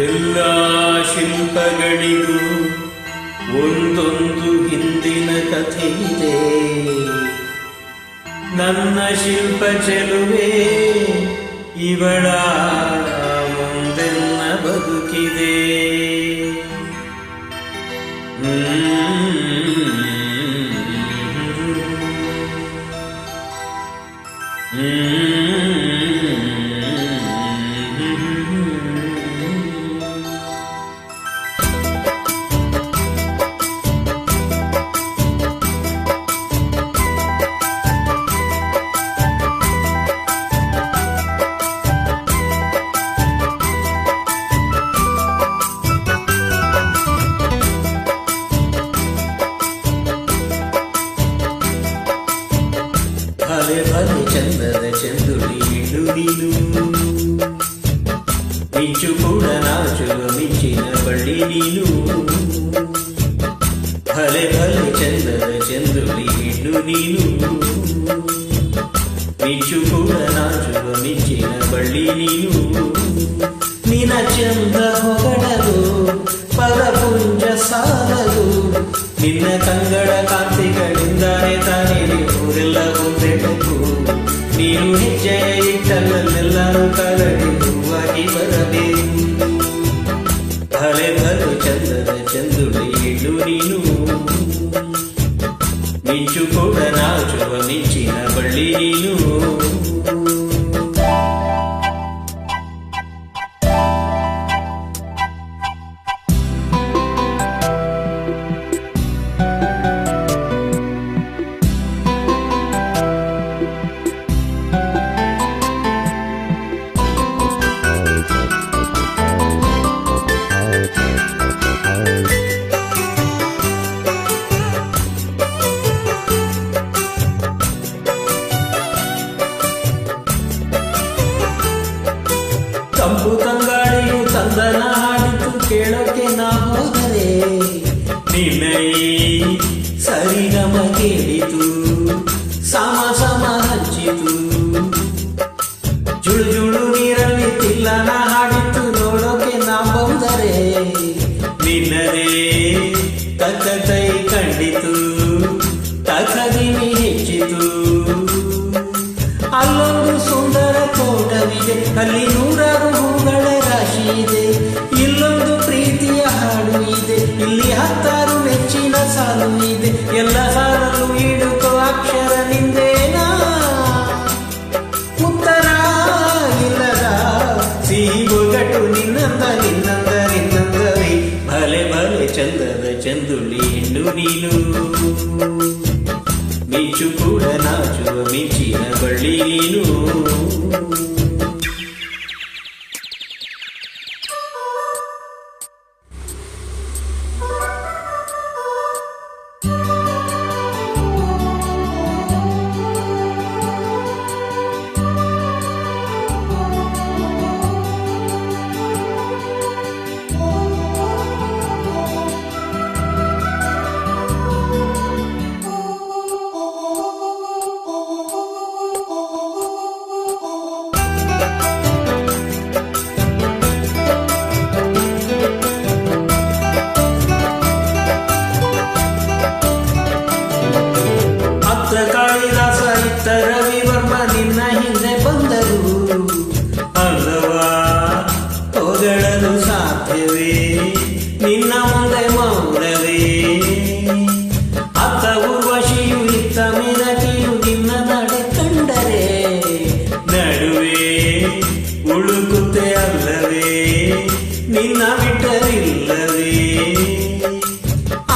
ಎಲ್ಲ ಶಿಲ್ಪಗಳಿಗೂ ಒಂದೊಂದು ಹಿಂದಿನ ಕಥೆ ಇದೆ. ನನ್ನ ಶಿಲ್ಪ ಚೆಲುವೆ ಇವಳ ಮುಂದೆನ್ನ ಬದುಕಿದೆ. ಭಲೆ ಭಲೆ ಚಂದದ ಚೆಂದುಳಿ ಇಡು ನೀನು, ಮಿಂಚು ಕೂಡ ನಾಚುವ ಮಿಂಚಿನ ಬಳ್ಳಿ ನೀನು. ಭಲೆ ಭಲೆ ಚಂದದ ಚೆಂದುಳಿ ಇಡು ನೀನು, ಮಿಂಚು ಕೂಡ ನಾಚುವ ಮಿಂಚಿನ ಬಳ್ಳಿ ನೀನು. ನಿನ ಚಂದ ಹೊಗಳಲು ಪದಪುಂಜ ಸಾಲದು, ನಿನ್ನ ಕಂಗಳ ಕಾಂತಿಗಳಿಂದಾನೆ ತಾನೇ ಊರೆಲ್ಲ ಒಂದೆಡಕು. ನೀನು ಹೆಜ್ಜೆಯ ಇಟ್ಟಲ್ಲೆಲ್ಲರೂ ಕರಡಿ ಹೂವಾಗಿ ಬರಬೇಕು. ಭಲೆ ಭಲೆ ಚಂದದ ಚೆಂದುಳಿ ಇಡು ನೀನು, ಮಿಂಚು ಕೂಡ ನಾಚುವ ಮಿಂಚಿನ ಬಳ್ಳಿ ನೀನು. ತಂಪು ತಂಗಾಳಿಯು ತಂದನ ಹಾಡಿತು ಕೇಳೋಕೆ ನಾ ಹೋದರೆ, ನಿನ್ನೈ ಸರಿಗಮ ಕೇಳಿತು ಸಮ ಸಮ ಹಂಚಿತು. ಜುಳು ಜುಳು ನೀರಲ್ಲಿ ತಿಲ್ಲನ ಹಾಡಿತು ನೋಡೋಕೆ ನಾ ಬಂದರೆ, ನಿನ್ನದೇ ತಕ್ಕ ಕೈ ಕಂಡಿತು ತಕದಿನಿ ಹೆಚ್ಚಿತು. ಅಲ್ಲೊಂದು ಸುಂದರ ತೋಟವಿದೆ, ಅಲ್ಲಿ ನೂರಾರು ಹೂಗಳ ರಾಶಿ ಇದೆ. ಇಲ್ಲೊಂದು ಪ್ರೀತಿಯ ಹಾಡು ಇದೆ, ಇಲ್ಲಿ 10 ನೆಚ್ಚಿನ ಸಾಲು ಇದೆ. ಎಲ್ಲ ಸಾಲಲ್ಲೂ ಇಡುಕೋ ಅಕ್ಷರ ನಿಂದೇನಾ, ಉತ್ತರ ಇಲ್ಲದ ಸಿಹಿ ಒಗಟು ನಿನ್ನಂದ ನಿನ್ನಂದ ನಿನ್ನಂದವೇ. ಭಲೆ ಭಲೆ ಚಂದದ ಚೆಂದುಳಿ ಇಡು ನೀನು, ಮಿಂಚು ಕೂಡ ನಾಚುವ ಮಿಂಚಿನ ಬಳ್ಳಿ ನೀನು. ಕಾಳಿದಾಸ ಇತ್ತ ರವಿವರ್ಮ ನಿನ್ನ ಹಿಂದೆ ಬಂದರು, ಅಲ್ಲವಾ ಹೊಗಳಲು ಸಾಧ್ಯವೇ ನಿನ್ನ ಮುಂದೆ ಮೌನವೇ. ಅತ್ತ ಉರ್ವಶಿಯು ಇತ್ತ ಮಿನಕಿಯು ನಿನ್ನ ನಡೆ ಕಂಡರೆ, ನಡುವೆ ಉಳುಕುತ್ತೆ ಅಲ್ಲವೇ ನಿನ್ನ ಬಿಟ್ಟರಿಲ್ಲವೇ.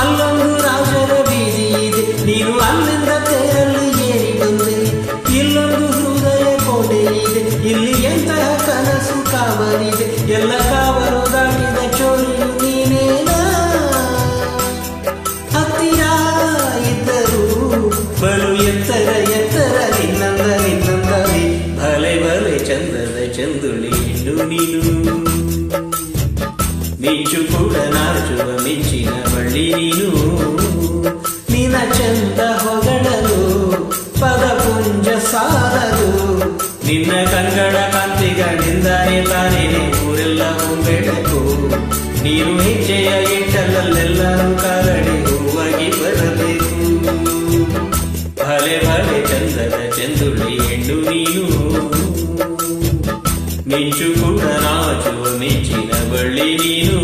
ಅಲ್ಲೊಂದು ರಾಜರ ಬೀದಿ ಇದೆ, ನೀನು ಅಲ್ಲಿಂದ ತೇರಲ್ಲಿ ಏರಿ ಬಂದೆ. ಇಲ್ಲೊಂದು ಹೃದಯ ಕೋಟೆ ಇದೆ, ಇಲ್ಲಿ ಎಂತಹ ಕನಸು ಕಾವಲಿದೆ. ಎಲ್ಲ ಕಾವರು ದಾಟಿದ ಚೋರಿಯು ನೀನೇನಾ, ಹತ್ತಿರ ಇದ್ದರು ಬಲು ಎತ್ತರ ಎತ್ತರ ನಿನ್ನಂದ ನಿನ್ನಂದವೇ. ಭಲೆ ಭಲೆ ಚಂದದ ಚೆಂದುಳಿ ಇಡು ನೀನು, ಮಿಂಚು ಕೂಡ ನಾಚುವ ಮಿಂಚಿನ ಬಳ್ಳಿ ನೀನು. ನಿನ ಚಂದ ಹೊಗಳಲು ಪದಪುಂಜ ಸಾಲದು, ನಿನ್ನ ನಿನ್ನ ಕಂಗಳ ಕಾಂತಿಗಳಿಂದಾನೆ ತಾನೇ ಊರೆಲ್ಲ ಬೆಳಕು. ನೀರು ಹೆಜ್ಜೆಯ ಇಟ್ಟಲ್ಲೆಲ್ಲರೂ ಕಾಲಡಿ ಹೂವಾಗಿ ಬರಬೇಕು. ಭಲೆ ಭಲೆ ಚಂದದ ಚೆಂದುಳ್ಳಿ ಹೆಣ್ಣು ನೀನು, ಮಿಂಚು ಕೂಡ ನಾಚುವ ಮಿಂಚಿನ ಬಳ್ಳಿ ನೀನು.